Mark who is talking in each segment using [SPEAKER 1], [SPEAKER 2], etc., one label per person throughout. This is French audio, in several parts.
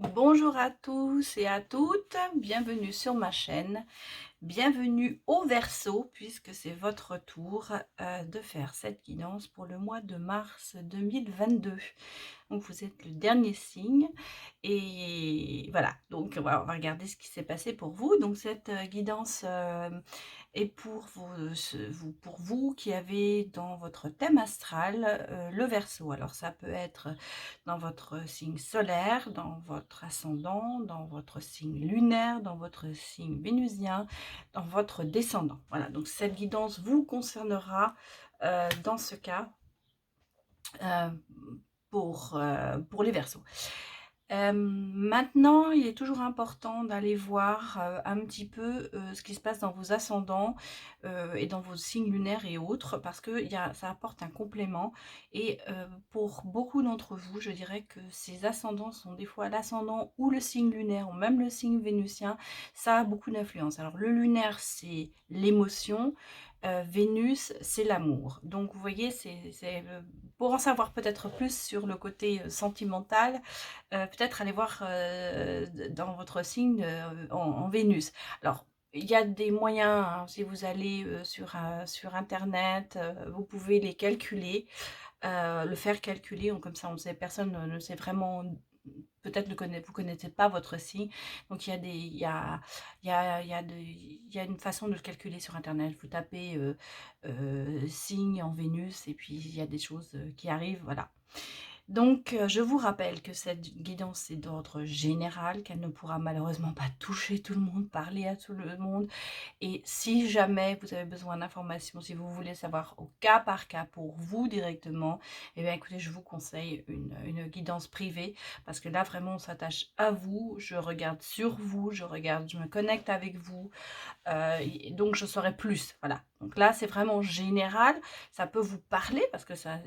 [SPEAKER 1] Bonjour à tous et à toutes, bienvenue sur ma chaîne, bienvenue au Verseau puisque c'est votre tour de faire cette guidance pour le mois de mars 2022. Donc vous êtes le dernier signe et voilà, donc on va regarder ce qui s'est passé pour vous. Donc cette guidance est pour vous qui avez dans votre thème astral le Verseau. Alors ça peut être dans votre signe solaire, dans votre ascendant, dans votre signe lunaire, dans votre signe vénusien, dans votre descendant. Voilà, donc cette guidance vous concernera dans ce cas euh, pour les Verseaux. Maintenant, il est toujours important d'aller voir un petit peu ce qui se passe dans vos ascendants et dans vos signes lunaires et autres, parce que ça apporte un complément. Et pour beaucoup d'entre vous, je dirais que ces ascendants sont des fois l'ascendant ou le signe lunaire, ou même le signe vénusien, ça a beaucoup d'influence. Alors le lunaire, c'est l'émotion. Vénus, c'est l'amour. Donc vous voyez, pour en savoir peut-être plus sur le côté sentimental, peut-être aller voir dans votre signe en Vénus. Alors, il y a des moyens, hein, si vous allez sur Internet, vous pouvez les calculer, le faire calculer, comme ça on sait, personne ne sait vraiment, peut-être vous connaissez pas votre signe, donc il y a une façon de le calculer sur Internet. Vous tapez signe en Vénus et puis il y a des choses qui arrivent, voilà. Donc, je vous rappelle que cette guidance est d'ordre général, qu'elle ne pourra malheureusement pas toucher tout le monde, parler à tout le monde. Et si jamais vous avez besoin d'informations, si vous voulez savoir au cas par cas pour vous directement, eh bien écoutez, je vous conseille une guidance privée parce que là vraiment on s'attache à vous, je regarde sur vous, je me connecte avec vous, donc je saurai plus, voilà. Donc là, c'est vraiment général, ça peut vous parler parce que ça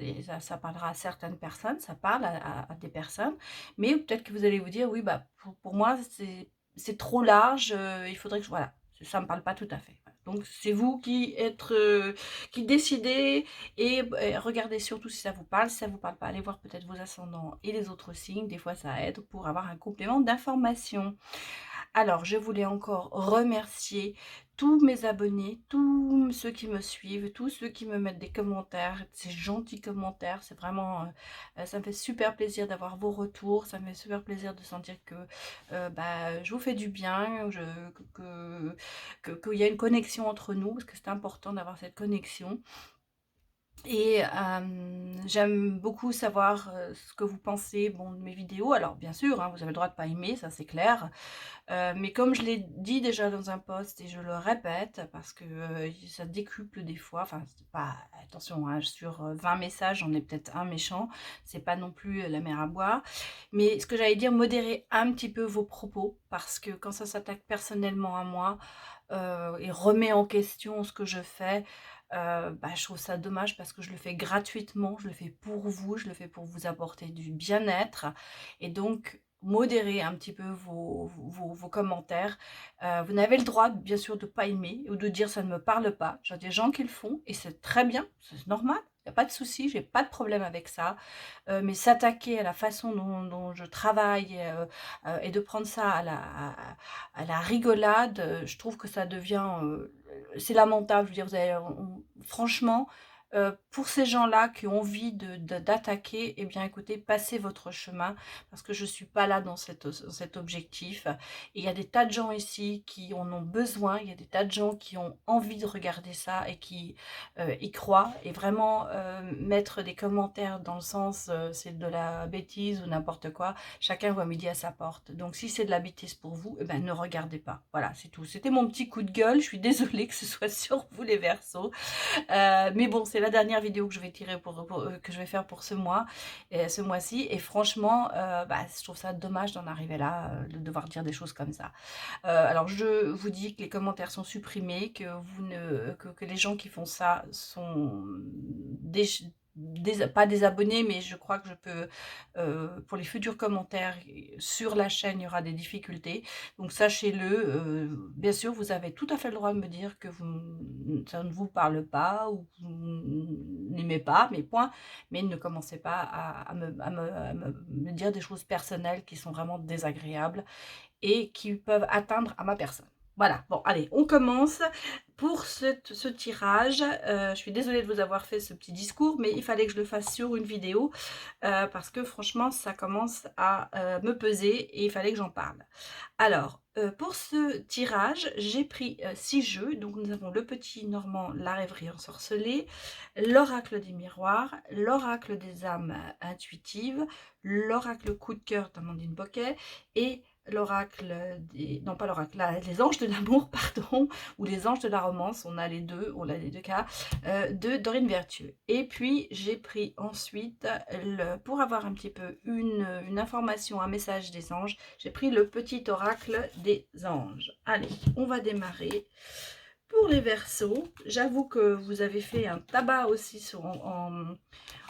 [SPEAKER 1] parlera à certaines personnes, ça parle à des personnes, mais peut-être que vous allez vous dire, oui, bah, pour moi, c'est trop large, il faudrait que voilà, ça me parle pas tout à fait. Voilà. Donc c'est vous qui décidez et regardez surtout si ça vous parle. Si ça vous parle pas, allez voir peut-être vos ascendants et les autres signes. Des fois, ça aide pour avoir un complément d'information. Alors, je voulais encore remercier tous mes abonnés, tous ceux qui me suivent, tous ceux qui me mettent des commentaires, ces gentils commentaires. C'est vraiment, ça me fait super plaisir d'avoir vos retours. Ça me fait super plaisir de sentir que bah, je vous fais du bien, qu'il y a une connexion entre nous, parce que c'est important d'avoir cette connexion. Et j'aime beaucoup savoir ce que vous pensez, bon, de mes vidéos. Alors bien sûr, hein, vous avez le droit de pas aimer, ça c'est clair. Mais comme je l'ai dit déjà dans un post et je le répète parce que ça décuple des fois, enfin c'est pas, attention, hein, sur 20 messages, j'en ai peut-être un méchant, c'est pas non plus la mer à boire. Mais ce que j'allais dire, modérez un petit peu vos propos parce que quand ça s'attaque personnellement à moi et remet en question ce que je fais, bah, je trouve ça dommage parce que je le fais gratuitement, je le fais pour vous, je le fais pour vous apporter du bien-être. Et donc, modérez un petit peu vos commentaires. Vous n'avez le droit, bien sûr, de ne pas aimer ou de dire ça ne me parle pas. J'ai des gens qui le font et c'est très bien, c'est normal. Il n'y a pas de souci, j'ai pas de problème avec ça. Mais s'attaquer à la façon dont je travaille et de prendre ça à la rigolade, je trouve que ça devient, c'est lamentable. Je veux dire, franchement, pour ces gens-là qui ont envie d'attaquer, eh bien écoutez, passez votre chemin parce que je suis pas là dans cet objectif. Et il y a des tas de gens ici qui en ont besoin, il y a des tas de gens qui ont envie de regarder ça et qui y croient. Et vraiment, mettre des commentaires dans le sens c'est de la bêtise ou n'importe quoi, chacun voit midi à sa porte. Donc si c'est de la bêtise pour vous, eh ben, ne regardez pas. Voilà, c'est tout. C'était mon petit coup de gueule. Je suis désolée que ce soit sur vous les Verseaux. Mais bon, c'est la dernière vidéo que je vais tirer que je vais faire pour ce mois, et ce mois-ci. Et franchement, bah, je trouve ça dommage d'en arriver là, de devoir dire des choses comme ça. Alors je vous dis que les commentaires sont supprimés, que les gens qui font ça sont pas désabonner, mais je crois que je peux, pour les futurs commentaires sur la chaîne, il y aura des difficultés. Donc sachez-le, bien sûr, vous avez tout à fait le droit de me dire que ça ne vous parle pas ou que vous n'aimez pas mes points, mais ne commencez pas à me dire des choses personnelles qui sont vraiment désagréables et qui peuvent atteindre à ma personne. Voilà, bon, allez, on commence pour ce tirage. Je suis désolée de vous avoir fait ce petit discours, mais il fallait que je le fasse sur une vidéo parce que franchement, ça commence à me peser et il fallait que j'en parle. Alors, pour ce tirage, j'ai pris 6 jeux. Donc, nous avons le petit Normand, la rêverie ensorcelée, l'oracle des miroirs, l'oracle des âmes intuitives, l'oracle coup de cœur d'Amandine Boquet et l'oracle des... Non, pas l'oracle, les anges de l'amour, pardon, ou les anges de la romance, on a les deux cas, de Dorine Vertueux. Et puis, j'ai pris ensuite, pour avoir un petit peu une information, un message des anges, j'ai pris le petit oracle des anges. Allez, on va démarrer. Pour les Verseaux, j'avoue que vous avez fait un tabac aussi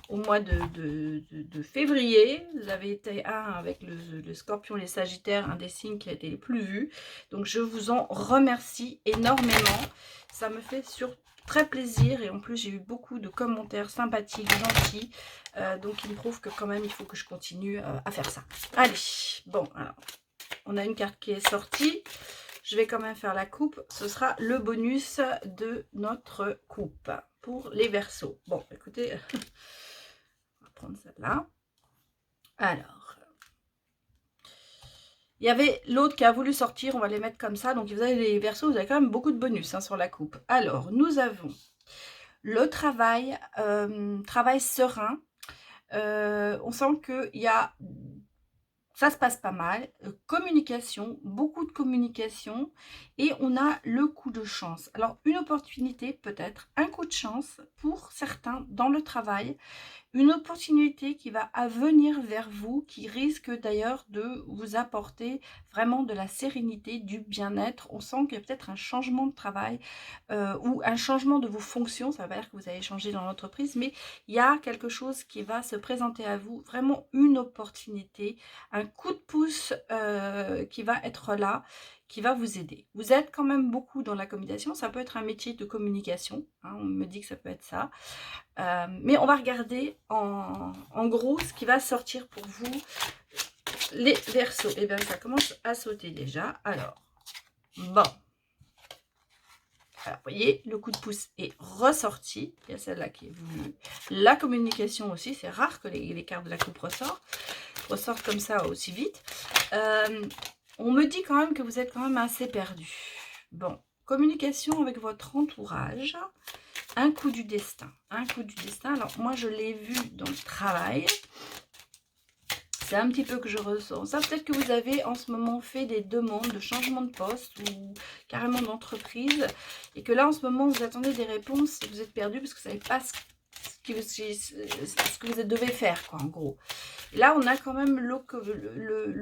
[SPEAKER 1] au mois de février. Vous avez été avec le Scorpion, les Sagittaires, un des signes qui a été les plus vus. Donc je vous en remercie énormément. Ça me fait très plaisir et en plus j'ai eu beaucoup de commentaires sympathiques, gentils. Donc il me prouve que quand même il faut que je continue à faire ça. Allez, bon, alors on a une carte qui est sortie. Je vais quand même faire la coupe. Ce sera le bonus de notre coupe pour les Verseaux. Bon, écoutez... prendre celle-là. Alors, il y avait l'autre qui a voulu sortir, on va les mettre comme ça. Donc, vous avez les Verseaux, vous avez quand même beaucoup de bonus sur la coupe. Alors, nous avons le travail, travail serein. On sent qu'il y a... Ça se passe pas mal. Communication, beaucoup de communication. Et on a le coup de chance. Alors, une opportunité peut-être, un coup de chance pour certains dans le travail. Une opportunité qui va venir vers vous, qui risque d'ailleurs de vous apporter vraiment de la sérénité, du bien-être. On sent qu'il y a peut-être un changement de travail ou un changement de vos fonctions. Ça veut pas dire que vous allez changer dans l'entreprise, mais il y a quelque chose qui va se présenter à vous. Vraiment une opportunité, un coup de pouce qui va être là, qui va vous aider. Vous êtes quand même beaucoup dans la communication. Ça peut être un métier de communication. Hein, on me dit que ça peut être ça. Mais on va regarder en gros ce qui va sortir pour vous, les Verseaux. Et bien ça commence à sauter déjà. Alors, bon. Alors, vous voyez, le coup de pouce est ressorti. Il y a celle-là qui est voulue. La communication aussi, c'est rare que les cartes de la coupe ressortent comme ça aussi vite. On me dit quand même que vous êtes quand même assez perdu. Bon, communication avec votre entourage. Un coup du destin. Un coup du destin. Alors, moi, je l'ai vu dans le travail. C'est un petit peu que je ressens ça. Peut-être que vous avez en ce moment fait des demandes de changement de poste ou carrément d'entreprise. Et que là, en ce moment, vous attendez des réponses et vous êtes perdu parce que vous ne savez pas ce que vous devez faire, quoi, en gros. Et là, on a quand même le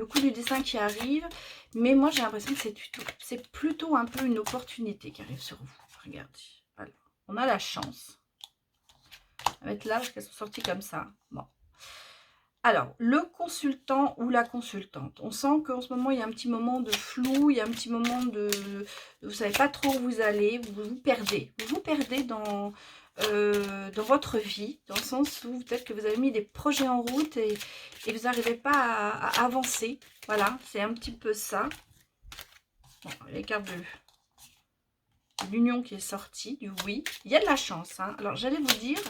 [SPEAKER 1] coup du destin qui arrive. Mais moi, j'ai l'impression que c'est plutôt un peu une opportunité qui arrive sur vous. Regardez. Alors, on a la chance. On va mettre là parce qu'elles sont sorties comme ça. Bon. Alors, le consultant ou la consultante. On sent qu'en ce moment, il y a un petit moment de flou. Il y a un petit moment de... Vous ne savez pas trop où vous allez. Vous vous perdez. Vous vous perdez dans votre vie. Dans le sens où peut-être que vous avez mis des projets en route et vous n'arrivez pas à avancer. Voilà, c'est un petit peu ça. Bon, les cartes de... l'union qui est sortie, du oui. Il y a de la chance. Hein. Alors, j'allais vous dire,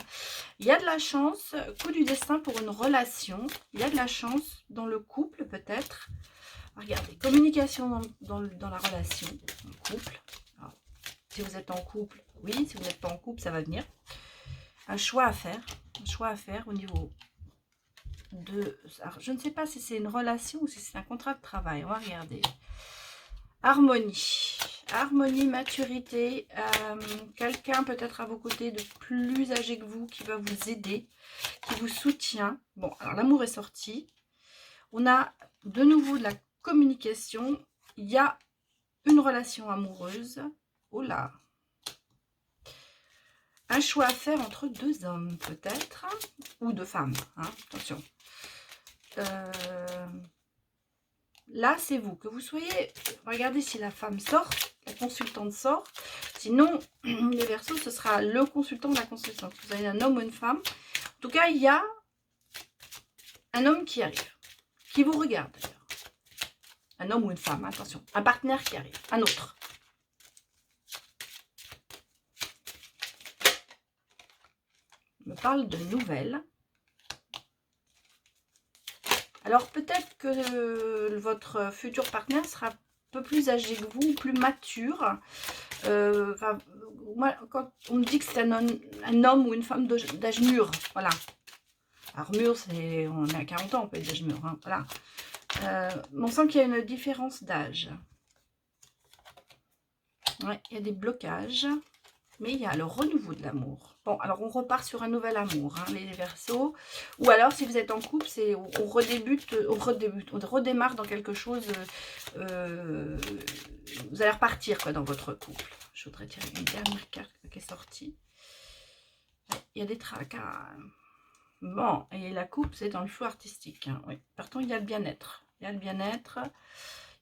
[SPEAKER 1] il y a de la chance, coup du destin pour une relation. Il y a de la chance dans le couple, peut-être. Regardez, communication dans la relation, dans le couple. Alors, si vous êtes en couple, oui. Si vous n'êtes pas en couple, ça va venir. Un choix à faire. Un choix à faire au niveau de... Alors, je ne sais pas si c'est une relation ou si c'est un contrat de travail. On va regarder. Harmonie. Harmonie, maturité, quelqu'un peut-être à vos côtés de plus âgé que vous qui va vous aider, qui vous soutient. Bon, alors l'amour est sorti. On a de nouveau de la communication. Il y a une relation amoureuse. Oh là. un choix à faire entre deux hommes, peut-être, ou deux femmes, hein, attention. Là, c'est vous. Que vous soyez... Regardez si la femme sort, la consultante sort. Sinon, les Verseaux, ce sera le consultant ou la consultante. Vous avez un homme ou une femme. En tout cas, il y a un homme qui arrive, qui vous regarde d'ailleurs. Un homme ou une femme, attention. Un partenaire qui arrive, un autre. On me parle de nouvelles. Alors peut-être que votre futur partenaire sera un peu plus âgé que vous, plus mature. Enfin, moi, quand on me dit que c'est un homme ou une femme d'âge mûr, voilà. Alors mûr, c'est on est à 40 ans, on peut être d'âge mûr, hein, voilà. On sent qu'il y a une différence d'âge. Ouais, il y a des blocages, mais il y a le renouveau de l'amour. Bon, alors on repart sur un nouvel amour, hein, les Verseaux. Ou alors, si vous êtes en couple, c'est on redémarre dans quelque chose. Vous allez repartir quoi, dans votre couple. Je voudrais tirer une dernière carte qui est sortie. Il y a des tracas. Bon, et la coupe, c'est dans le flou artistique. Hein, oui. Partant, il y a le bien-être. Il y a le bien-être.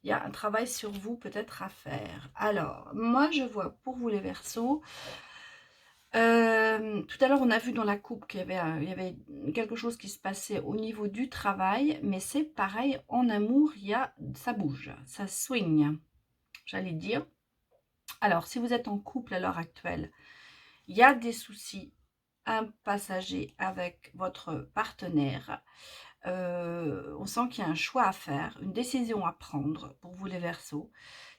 [SPEAKER 1] Il y a un travail sur vous peut-être à faire. Alors, moi, je vois pour vous les Verseaux. Tout à l'heure, on a vu dans la coupe qu'il y avait quelque chose qui se passait au niveau du travail. Mais c'est pareil, en amour, ça bouge, ça swing, j'allais dire. Alors, si vous êtes en couple à l'heure actuelle, il y a des soucis, un passager avec votre partenaire. On sent qu'il y a un choix à faire, une décision à prendre pour vous les Verseaux.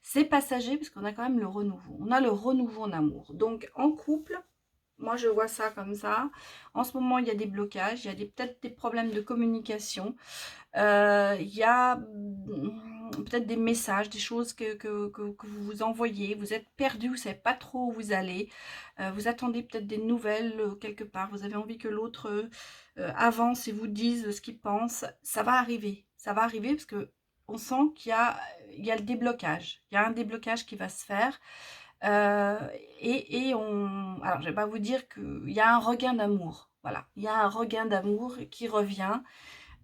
[SPEAKER 1] C'est passager parce qu'on a quand même le renouveau. On a le renouveau en amour. Donc en couple, moi je vois ça comme ça. En ce moment, il y a des blocages, il y a peut-être des problèmes de communication. Il y a peut-être des messages, des choses que vous vous envoyez. Vous êtes perdu, vous ne savez pas trop où vous allez. Vous attendez peut-être des nouvelles quelque part. Vous avez envie que l'autre avance et vous dise ce qu'il pense. Ça va arriver. Ça va arriver parce que on sent qu'il y a le déblocage. Il y a un déblocage qui va se faire. Alors, je ne vais pas vous dire qu'il y a un regain d'amour. Voilà, il y a un regain d'amour qui revient.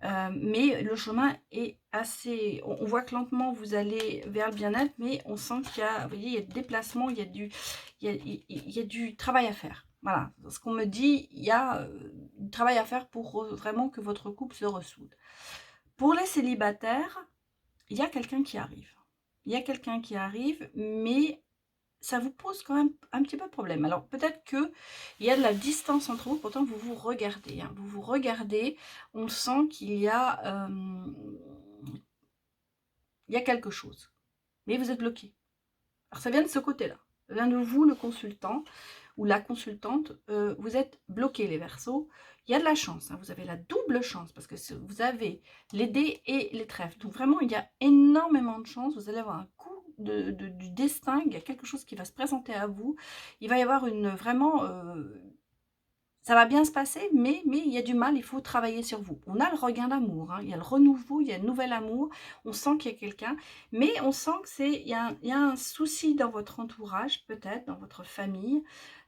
[SPEAKER 1] Mais le chemin est assez... On voit que lentement, vous allez vers le bien-être, mais on sent qu'il y a, vous voyez, il y a des déplacements, il y a du travail à faire. Voilà, ce qu'on me dit, il y a du travail à faire pour vraiment que votre couple se ressoude. Pour les célibataires, il y a quelqu'un qui arrive. Il y a quelqu'un qui arrive, mais ça vous pose quand même un petit peu de problème. Alors peut-être qu'il y a de la distance entre vous, pourtant vous vous regardez. Hein, vous vous regardez, on sent qu'il y a quelque chose. Mais vous êtes bloqué. Alors ça vient de ce côté-là. Ça vient de vous, le consultant ou la consultante. Vous êtes bloqué les Verseaux. Il y a de la chance. Hein, vous avez la double chance parce que vous avez les dés et les trèfles. Donc vraiment, il y a énormément de chance. Vous allez avoir un coup du destin. Il y a quelque chose qui va se présenter à vous. Il va y avoir vraiment... ça va bien se passer, mais il y a du mal, il faut travailler sur vous. On a le regain d'amour, hein, il y a le renouveau, il y a un nouvel amour, on sent qu'il y a quelqu'un, mais on sent que il y a un souci dans votre entourage, peut-être, dans votre famille.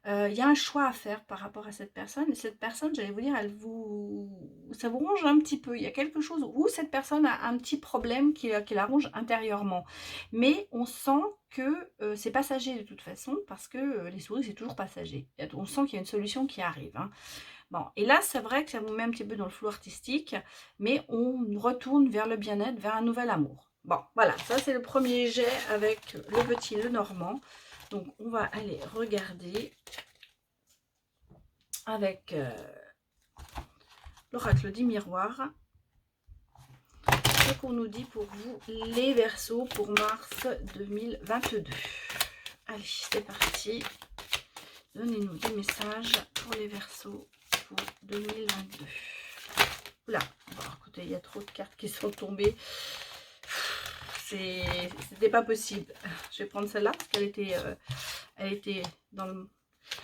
[SPEAKER 1] Il y a un choix à faire par rapport à cette personne, et cette personne, j'allais vous dire, ça vous ronge un petit peu. Il y a quelque chose où cette personne a un petit problème qui la ronge intérieurement. Mais on sent que c'est passager de toute façon, parce que les souris, c'est toujours passager. On sent qu'il y a une solution qui arrive. Hein. Bon, et là, c'est vrai que ça vous met un petit peu dans le flou artistique, mais on retourne vers le bien-être, vers un nouvel amour. Bon, voilà, ça c'est le premier jet avec le petit Lenormand. Donc, on va aller regarder avec l'oracle du miroir ce qu'on nous dit pour vous, les Verseaux, pour mars 2022. Allez, c'est parti. Donnez-nous des messages pour les Verseaux pour 2022. Oula, bon, écoutez, il y a trop de cartes qui sont tombées. C'était pas possible. Je vais prendre celle-là parce qu'elle était, elle était dans le...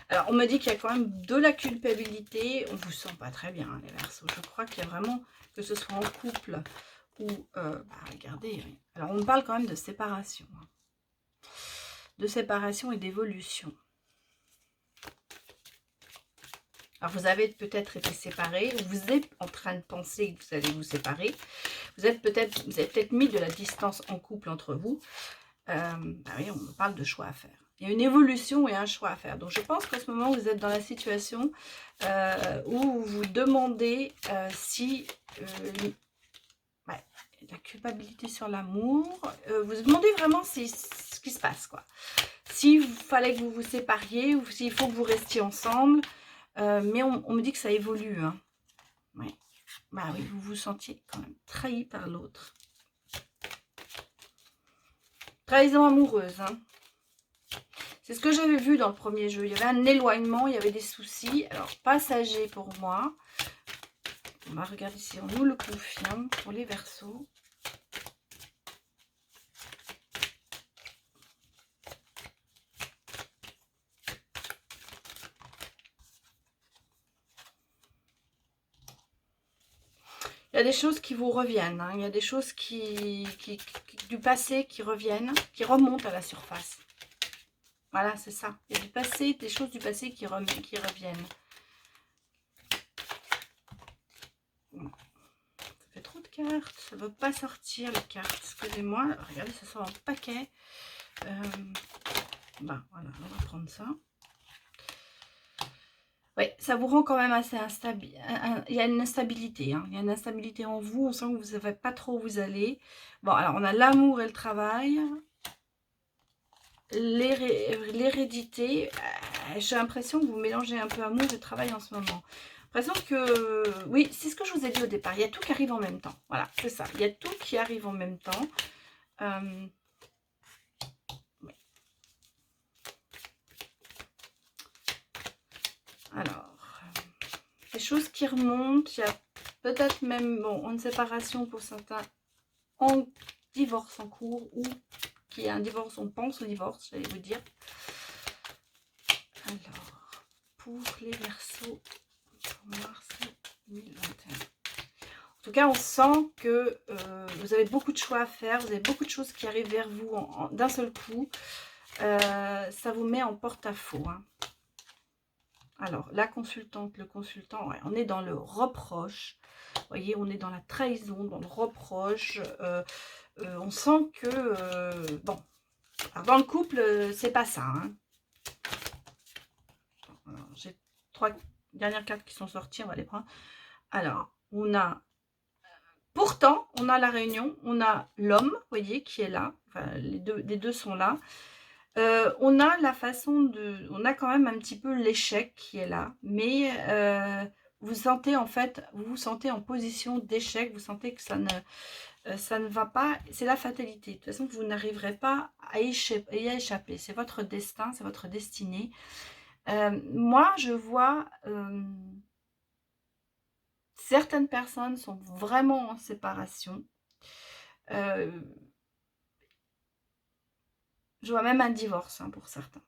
[SPEAKER 1] Alors, on me dit qu'il y a quand même de la culpabilité. On vous sent pas très bien, hein, les Verseaux. Je crois qu'il y a vraiment, que ce soit en couple ou... regardez, oui. Alors, on parle quand même de séparation. Hein. De séparation et d'évolution. Alors, vous avez peut-être été séparés, ou vous êtes en train de penser que vous allez vous séparer. Vous avez peut-être mis de la distance en couple entre vous. Bah oui, on parle de choix à faire. Il y a une évolution et un choix à faire. Donc, je pense qu'en ce moment, vous êtes dans la situation où vous vous demandez si ouais, la culpabilité sur l'amour, vous vous demandez vraiment ce qui se passe, quoi. S'il fallait que vous vous sépariez ou s'il faut que vous restiez ensemble. Mais on me dit que ça évolue. Hein. Ouais. Bah oui, vous vous sentiez quand même trahi par l'autre. Trahison amoureuse. Hein. C'est ce que j'avais vu dans le premier jeu. Il y avait un éloignement, il y avait des soucis. Alors, passager pour moi. On va regarder si on nous le confirme pour les Verseaux. Il y a des choses qui vous reviennent. Hein. Il y a des choses du passé qui reviennent, qui remontent à la surface. Voilà, c'est ça. Il y a du passé, des choses du passé qui reviennent. Ça fait trop de cartes. Ça ne veut pas sortir les cartes. Excusez-moi. Regardez, ça sort en paquet. Bah, voilà, on va prendre ça. Oui, ça vous rend quand même assez instable. Il y a une instabilité. Hein. Il y a une instabilité en vous. On sent que vous ne savez pas trop où vous allez. Bon, alors on a l'amour et le travail. L'hérédité. J'ai l'impression que vous mélangez un peu amour et travail en ce moment. L'impression que... Oui, c'est ce que je vous ai dit au départ. Il y a tout qui arrive en même temps. Voilà, c'est ça. Il y a tout qui arrive en même temps. Alors, des choses qui remontent. Il y a peut-être même bon, une séparation pour certains, en divorce en cours ou qui est un divorce, on pense au divorce, j'allais vous dire. Alors, pour les Verseaux, pour mars 2021. En tout cas, on sent que vous avez beaucoup de choix à faire, vous avez beaucoup de choses qui arrivent vers vous d'un seul coup. Ça vous met en porte-à-faux. Hein. Alors, la consultante, le consultant, ouais, on est dans le reproche. Vous voyez, on est dans la trahison, dans le reproche. On sent que... bon, alors dans le couple, c'est pas ça. Hein. J'ai 3 dernières cartes qui sont sorties, on va les prendre. Alors, on a... Pourtant, on a la réunion, on a l'homme, vous voyez, qui est là. Enfin, les deux sont là. On a la façon de... On a quand même un petit peu l'échec qui est là. Mais vous sentez en fait, vous vous sentez en position d'échec. Vous sentez que ça ne va pas. C'est la fatalité. De toute façon, vous n'arriverez pas à y échapper. C'est votre destin, c'est votre destinée. Moi, je vois... certaines personnes sont vraiment en séparation. Je vois même un divorce hein, pour certains.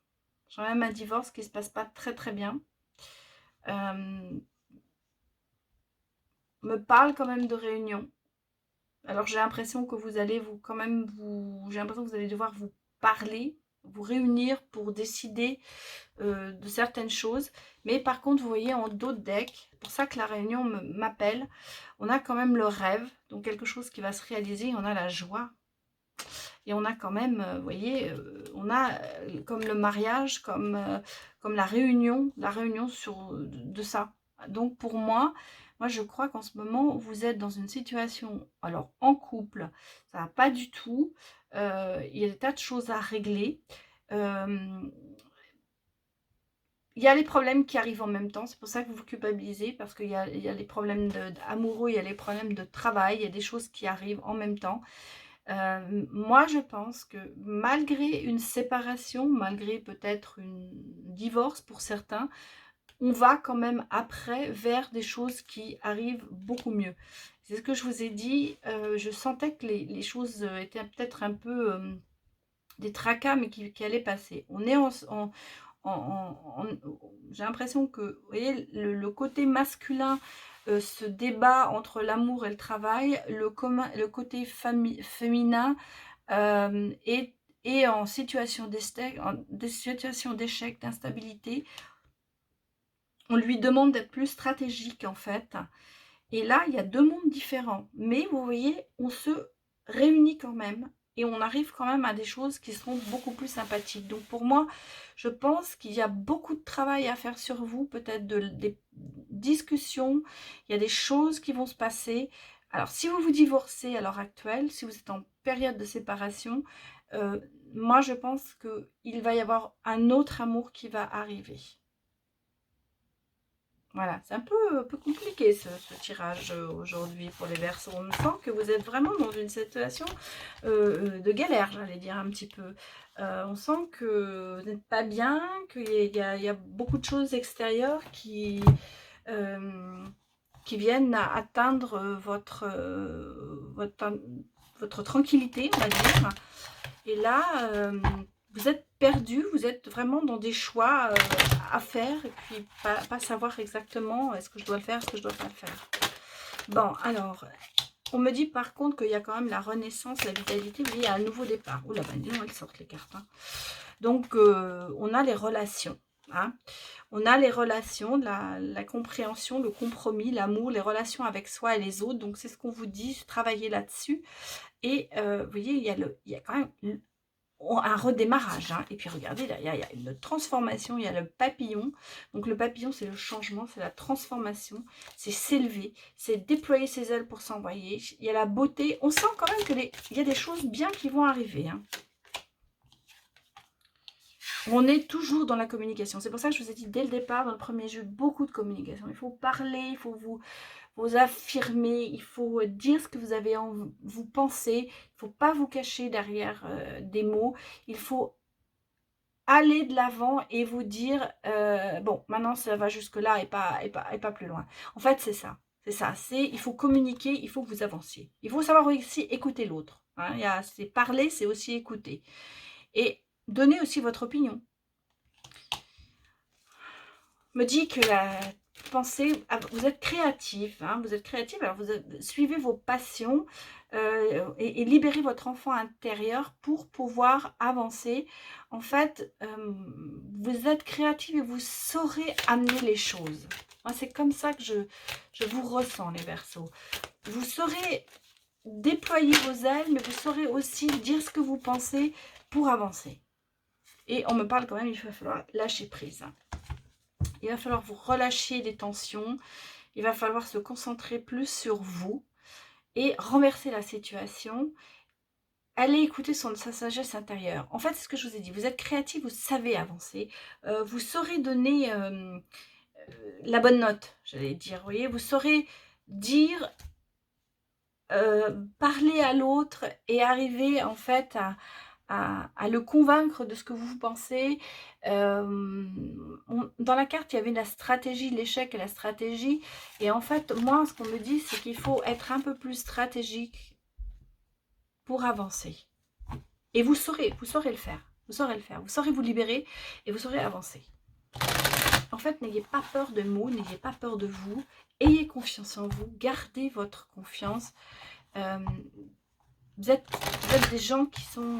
[SPEAKER 1] Je vois même un divorce qui ne se passe pas très très bien. Me parle quand même de réunion. Alors j'ai l'impression que vous allez j'ai l'impression que vous allez devoir vous parler, vous réunir pour décider de certaines choses. Mais par contre, vous voyez en dos de deck, c'est pour ça que la réunion m'appelle, on a quand même le rêve, donc quelque chose qui va se réaliser, on a la joie. Et on a quand même, vous voyez, on a comme le mariage, comme la réunion de ça. Donc pour moi je crois qu'en ce moment, vous êtes dans une situation, alors en couple, ça va pas du tout. Il y a des tas de choses à régler. Il y a les problèmes qui arrivent en même temps, c'est pour ça que vous vous culpabilisez, parce qu'il y a les problèmes amoureux, il y a les problèmes de travail, il y a des choses qui arrivent en même temps. Moi, je pense que malgré une séparation, malgré peut-être un divorce pour certains, on va quand même après vers des choses qui arrivent beaucoup mieux. C'est ce que je vous ai dit, je sentais que les choses étaient peut-être un peu des tracas, mais qui allaient passer. On est j'ai l'impression que, vous voyez, le côté masculin se débat entre l'amour et le travail, le côté féminin est en situation d'échec, d'instabilité. On lui demande d'être plus stratégique en fait. Et là, il y a 2 mondes différents. Mais vous voyez, on se réunit quand même et on arrive quand même à des choses qui seront beaucoup plus sympathiques. Donc pour moi, je pense qu'il y a beaucoup de travail à faire sur vous, peut-être des discussions, il y a des choses qui vont se passer. Alors si vous vous divorcez à l'heure actuelle, si vous êtes en période de séparation, euh, moi je pense qu'il va y avoir un autre amour qui va arriver. Voilà, c'est un peu compliqué ce tirage aujourd'hui pour les Verseaux. On sent que vous êtes vraiment dans une situation de galère, j'allais dire un petit peu. On sent que vous n'êtes pas bien, qu'il y a beaucoup de choses extérieures euh, qui viennent à atteindre votre tranquillité, on va dire. Et là, vous êtes perdu, vous êtes vraiment dans des choix à faire et puis pas savoir exactement est-ce que je dois le faire, est-ce que je dois pas le faire. Bon, alors, on me dit par contre qu'il y a quand même la renaissance, la vitalité, vous voyez, il y a un nouveau départ. Oula, ben non, elles sortent les cartes. Hein. Donc, on a les relations. Hein. On a les relations, la compréhension, le compromis, l'amour, les relations avec soi et les autres. Donc, c'est ce qu'on vous dit, travailler là-dessus. Et vous voyez, il y a quand même un redémarrage. Hein. Et puis regardez, derrière, il y a une transformation, il y a le papillon. Donc le papillon, c'est le changement, c'est la transformation, c'est s'élever, c'est déployer ses ailes pour s'envoyer. Il y a la beauté. On sent quand même qu'il y a des choses bien qui vont arriver. Hein. On est toujours dans la communication. C'est pour ça que je vous ai dit dès le départ, dans le premier jeu, beaucoup de communication. Il faut parler, il faut vous affirmer, il faut dire ce que vous avez vous pensez. Il ne faut pas vous cacher derrière des mots. Il faut aller de l'avant et vous dire bon, maintenant ça va jusque là et pas plus loin. En fait, c'est ça. C'est ça. Il faut communiquer, il faut que vous avanciez. Il faut savoir aussi écouter l'autre. Hein. C'est parler, c'est aussi écouter. Et donner aussi votre opinion. Me dit que la pensée, vous êtes créatif, hein, vous êtes créatif, alors suivez vos passions et libérez votre enfant intérieur pour pouvoir avancer. En fait, vous êtes créatif et vous saurez amener les choses. Moi, c'est comme ça que je vous ressens, les Verseaux. Vous saurez déployer vos ailes, mais vous saurez aussi dire ce que vous pensez pour avancer. Et on me parle quand même, il va falloir lâcher prise. Il va falloir vous relâcher les tensions. Il va falloir se concentrer plus sur vous et renverser la situation. Allez écouter sa sagesse intérieure. En fait, c'est ce que je vous ai dit. Vous êtes créatif, vous savez avancer. Vous saurez donner la bonne note, j'allais dire. Vous voyez, vous saurez dire, parler à l'autre et arriver en fait à le convaincre de ce que vous pensez. Dans la carte, il y avait la stratégie, l'échec et la stratégie. Et en fait, moi, ce qu'on me dit, c'est qu'il faut être un peu plus stratégique pour avancer. Et vous saurez le faire. Vous saurez le faire. Vous saurez vous libérer et vous saurez avancer. En fait, n'ayez pas peur de mots, n'ayez pas peur de vous. Ayez confiance en vous. Gardez votre confiance. Vous êtes des gens qui sont...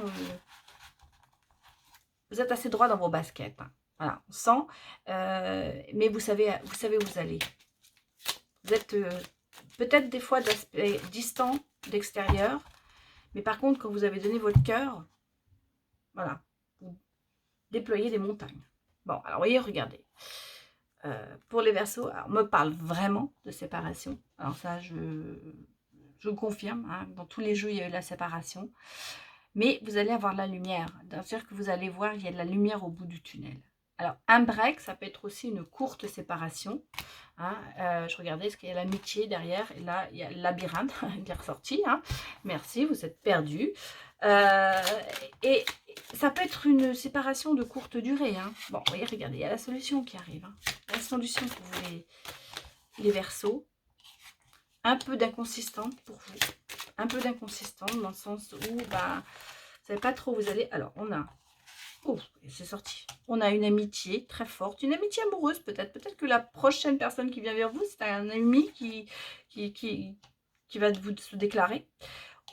[SPEAKER 1] vous êtes assez droit dans vos baskets. Hein. Voilà, on sent. Mais vous savez où vous allez. Vous êtes peut-être des fois d'aspect distant d'extérieur. Mais par contre, quand vous avez donné votre cœur, voilà, vous déployez des montagnes. Bon, alors voyez, regardez. Pour les Verseaux, on me parle vraiment de séparation. Alors ça, je confirme. Hein, dans tous les jeux, il y a eu la séparation. Mais vous allez avoir la lumière. C'est-à-dire que vous allez voir, il y a de la lumière au bout du tunnel. Alors, un break, ça peut être aussi une courte séparation. Hein. Je regardais, est-ce qu'il y a l'amitié derrière? Et là, il y a le labyrinthe qui est ressorti. Hein. Merci, vous êtes perdu. Et ça peut être une séparation de courte durée. Hein. Bon, voyez, regardez, il y a la solution qui arrive. Hein. La solution pour vous, les Verseaux. Un peu d'inconsistante pour vous. Un peu d'inconsistante dans le sens où, bah, vous savez pas trop où vous allez. Alors, on a... Oh, c'est sorti. On a une amitié très forte, une amitié amoureuse peut-être. Peut-être que la prochaine personne qui vient vers vous, c'est un ami qui va vous se déclarer.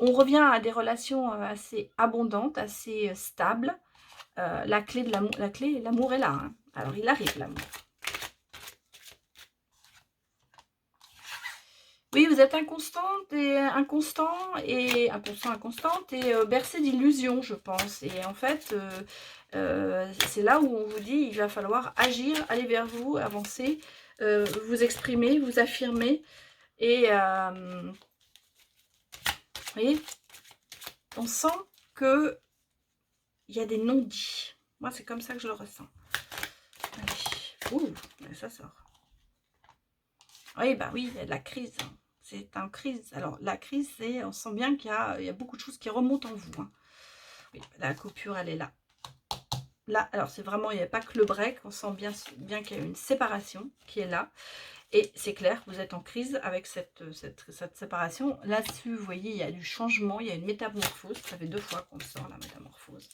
[SPEAKER 1] On revient à des relations assez abondantes, assez stables. La clé, l'amour est là. Hein. Alors, il arrive l'amour. Oui, vous êtes inconstante et bercé d'illusions, je pense. Et en fait, c'est là où on vous dit, il va falloir agir, aller vers vous, avancer, vous exprimer, vous affirmer. Et vous voyez, on sent que il y a des non-dits. Moi, c'est comme ça que je le ressens. Allez. Ouh, ça sort. Oui, bah oui, il y a de la crise. C'est en crise. Alors, la crise, c'est, on sent bien qu'il y a beaucoup de choses qui remontent en vous. Hein. Oui, la coupure, elle est là. Là, alors, c'est vraiment, il n'y a pas que le break. On sent bien qu'il y a une séparation qui est là. Et c'est clair, vous êtes en crise avec cette séparation. Là-dessus, vous voyez, il y a du changement, il y a une métamorphose. Ça fait 2 fois qu'on sort la métamorphose.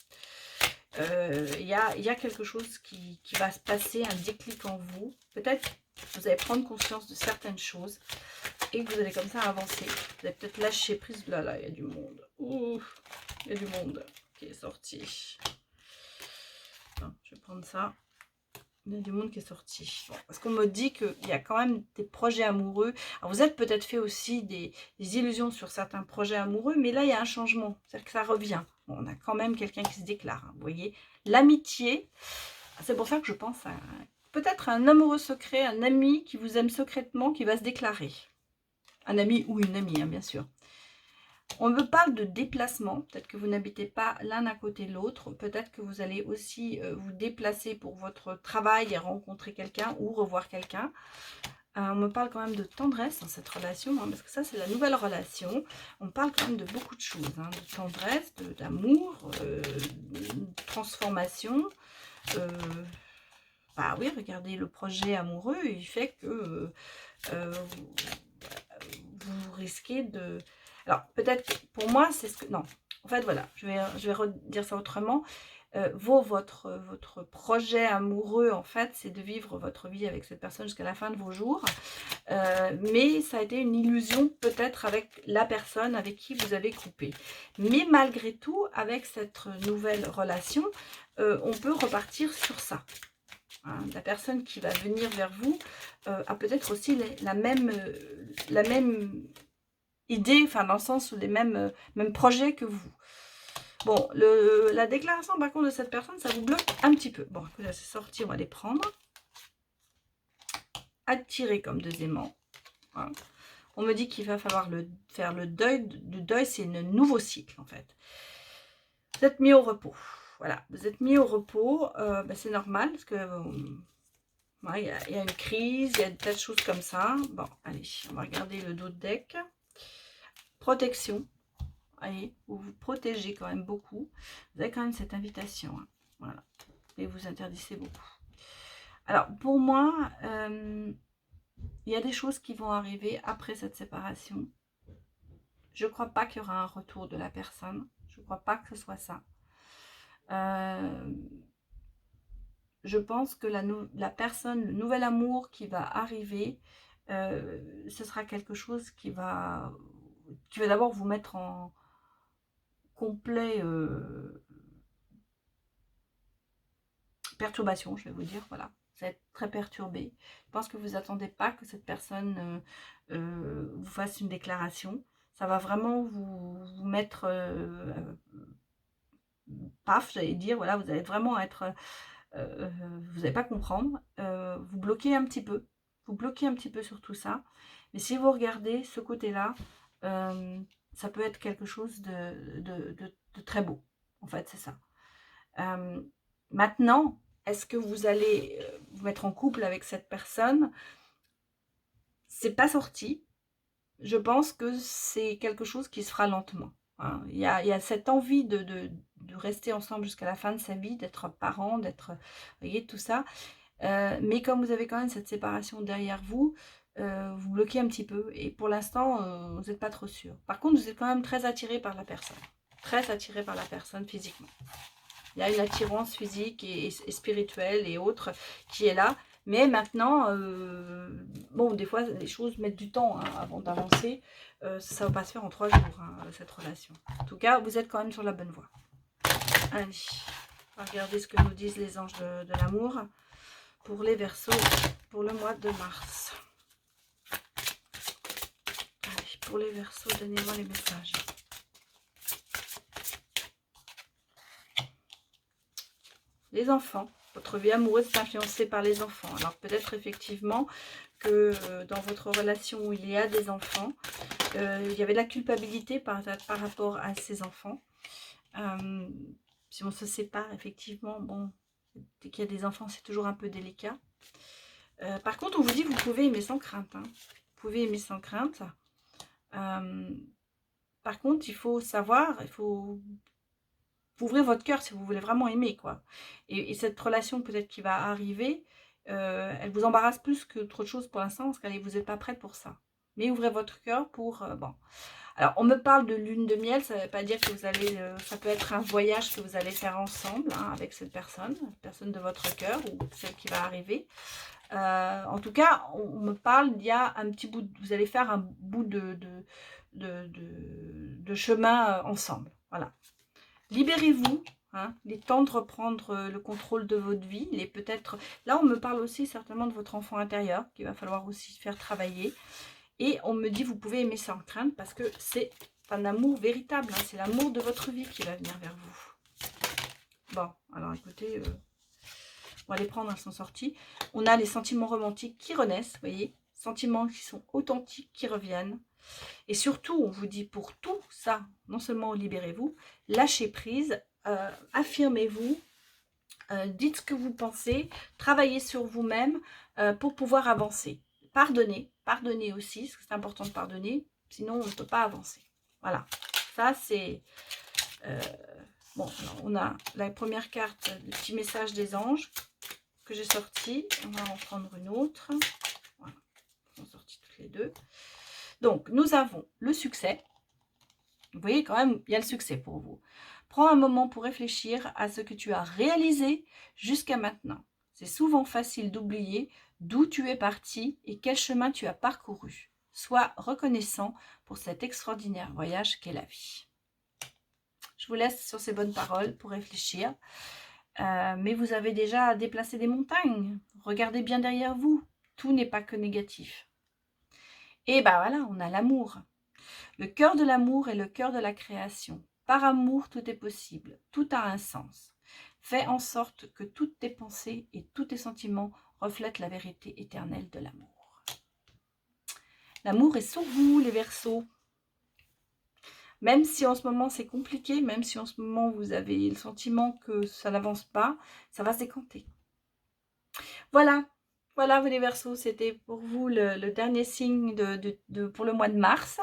[SPEAKER 1] Il y a quelque chose qui va se passer, un déclic en vous. Peut-être vous allez prendre conscience de certaines choses et que vous allez comme ça avancer. Vous allez peut-être lâcher prise. Là, il y a du monde. Ouh, il y a du monde qui est sorti. Attends, je vais prendre ça. Il y a du monde qui est sorti. Bon, parce qu'on me dit qu'il y a quand même des projets amoureux. Alors vous êtes peut-être fait aussi des illusions sur certains projets amoureux, mais là, il y a un changement. C'est-à-dire que ça revient. Bon, on a quand même quelqu'un qui se déclare. Hein, vous voyez, l'amitié, c'est pour ça que je pense à peut-être un amoureux secret, un ami qui vous aime secrètement, qui va se déclarer. Un ami ou une amie, hein, bien sûr. On me parle de déplacement, peut-être que vous n'habitez pas l'un à côté de l'autre, peut-être que vous allez aussi vous déplacer pour votre travail et rencontrer quelqu'un ou revoir quelqu'un. On me parle quand même de tendresse dans cette relation, hein, parce que ça c'est la nouvelle relation. On parle quand même de beaucoup de choses, hein, de tendresse, d'amour, de transformation. Bah oui, regardez, le projet amoureux, il fait que vous risquez de... Alors, peut-être, pour moi, c'est ce que... Non, en fait, voilà, je vais redire ça autrement. Votre projet amoureux, en fait, c'est de vivre votre vie avec cette personne jusqu'à la fin de vos jours. Mais ça a été une illusion, peut-être, avec la personne avec qui vous avez coupé. Mais malgré tout, avec cette nouvelle relation, on peut repartir sur ça. Hein, la personne qui va venir vers vous a peut-être aussi la même idée, enfin dans le sens où les mêmes projets que vous. Bon, la déclaration par contre de cette personne, ça vous bloque un petit peu. Bon, là c'est sorti, on va les prendre. Attirer comme 2 aimants. Voilà. On me dit qu'il va falloir faire le deuil. Le deuil, c'est un nouveau cycle en fait. Vous êtes mis au repos. Voilà, vous êtes mis au repos. Ben, c'est normal parce que il y a une crise, il y a des tas de choses comme ça. Bon, allez, on va regarder le dos de deck. Protection. Allez, vous vous protégez quand même beaucoup. Vous avez quand même cette invitation. Hein. Voilà. Et vous interdisez beaucoup. Alors, pour moi, il y a des choses qui vont arriver après cette séparation. Je ne crois pas qu'il y aura un retour de la personne. Je ne crois pas que ce soit ça. Je pense que la personne, le nouvel amour qui va arriver, ce sera quelque chose qui va d'abord vous mettre en complet perturbation, je vais vous dire, voilà. Vous êtes très perturbé. Je pense que vous n'attendez pas que cette personne vous fasse une déclaration. Ça va vraiment vous mettre paf, j'allais dire, voilà, vous allez vraiment être... vous n'allez pas comprendre. Vous bloquez un petit peu. Vous bloquez un petit peu sur tout ça. Mais si vous regardez ce côté-là, ça peut être quelque chose de très beau. En fait, c'est ça. Maintenant, est-ce que vous allez vous mettre en couple avec cette personne? C'est pas sorti. Je pense que c'est quelque chose qui se fera lentement. Hein. Il y a cette envie de rester ensemble jusqu'à la fin de sa vie, d'être parents, d'être, vous voyez, tout ça. Mais comme vous avez quand même cette séparation derrière vous, vous bloquez un petit peu. Et pour l'instant, vous n'êtes pas trop sûr. Par contre, vous êtes quand même très attiré par la personne. Très attiré par la personne physiquement. Il y a une attirance physique et spirituelle et autres qui est là. Mais maintenant, bon, des fois, les choses mettent du temps hein, avant d'avancer. Ça ne va pas se faire en 3 jours, hein, cette relation. En tout cas, vous êtes quand même sur la bonne voie. Allez, on va regarder ce que nous disent les anges de l'amour pour les Verseaux pour le mois de mars. pour les Verseaux, donnez-moi les messages. Les enfants. Votre vie amoureuse est influencée par les enfants. Alors peut-être effectivement que dans votre relation où il y a des enfants, il y avait de la culpabilité par rapport à ces enfants. Si on se sépare, effectivement, bon, dès qu'il y a des enfants, c'est toujours un peu délicat. Par contre, on vous dit que vous pouvez aimer sans crainte. Hein. Vous pouvez aimer sans crainte. Par contre, il faut savoir, il faut ouvrir votre cœur si vous voulez vraiment aimer, quoi. Et cette relation peut-être qui va arriver, elle vous embarrasse plus que trop de choses pour l'instant, parce que vous n'êtes pas prête pour ça. Mais ouvrez votre cœur pour... bon. Alors, on me parle de lune de miel, ça ne veut pas dire que vous allez... ça peut être un voyage que vous allez faire ensemble, hein, avec cette personne de votre cœur, ou celle qui va arriver. En tout cas, on me parle, il y a un petit bout... vous allez faire un bout de chemin ensemble. Voilà. Libérez-vous, hein, il est temps de reprendre le contrôle de votre vie. Il est peut-être... Là, on me parle aussi certainement de votre enfant intérieur, qu'il va falloir aussi faire travailler. Et on me dit, vous pouvez aimer sans crainte, parce que c'est un amour véritable. Hein, c'est l'amour de votre vie qui va venir vers vous. Bon, alors écoutez, on va les prendre, elles sont sorties. On a les sentiments romantiques qui renaissent, vous voyez. Sentiments qui sont authentiques, qui reviennent. Et surtout, on vous dit pour tout ça, non seulement libérez-vous, lâchez prise, affirmez-vous, dites ce que vous pensez, travaillez sur vous-même pour pouvoir avancer. Pardonnez, pardonnez aussi, parce que c'est important de pardonner, sinon on ne peut pas avancer. Voilà, ça c'est... bon, alors on a la première carte, le petit message des anges que j'ai sorti. On va en prendre une autre. Voilà, elles sont sorties toutes les deux. Donc, nous avons le succès. Vous voyez, quand même, il y a le succès pour vous. Prends un moment pour réfléchir à ce que tu as réalisé jusqu'à maintenant. C'est souvent facile d'oublier d'où tu es parti et quel chemin tu as parcouru. Sois reconnaissant pour cet extraordinaire voyage qu'est la vie. Je vous laisse sur ces bonnes paroles pour réfléchir. Mais vous avez déjà déplacé des montagnes. Regardez bien derrière vous. Tout n'est pas que négatif. Et ben voilà, on a l'amour. Le cœur de l'amour est le cœur de la création. Par amour, tout est possible. Tout a un sens. Fais en sorte que toutes tes pensées et tous tes sentiments reflètent la vérité éternelle de l'amour. L'amour est sur vous, les Verseaux. Même si en ce moment c'est compliqué, même si en ce moment vous avez le sentiment que ça n'avance pas, ça va se décanter. Voilà. Voilà, vous les Verseaux, c'était pour vous le dernier signe pour le mois de mars.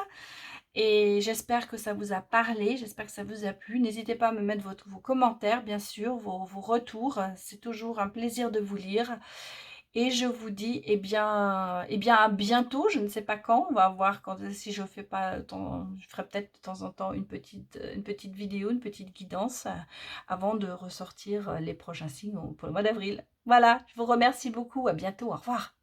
[SPEAKER 1] Et j'espère que ça vous a parlé, j'espère que ça vous a plu. N'hésitez pas à me mettre vos commentaires, bien sûr, vos retours. C'est toujours un plaisir de vous lire. Et je vous dis, eh bien à bientôt. Je ne sais pas quand. On va voir si je fais pas, je ferai peut-être de temps en temps une petite vidéo, une petite guidance avant de ressortir les prochains signes pour le mois d'avril. Voilà, je vous remercie beaucoup. À bientôt. Au revoir.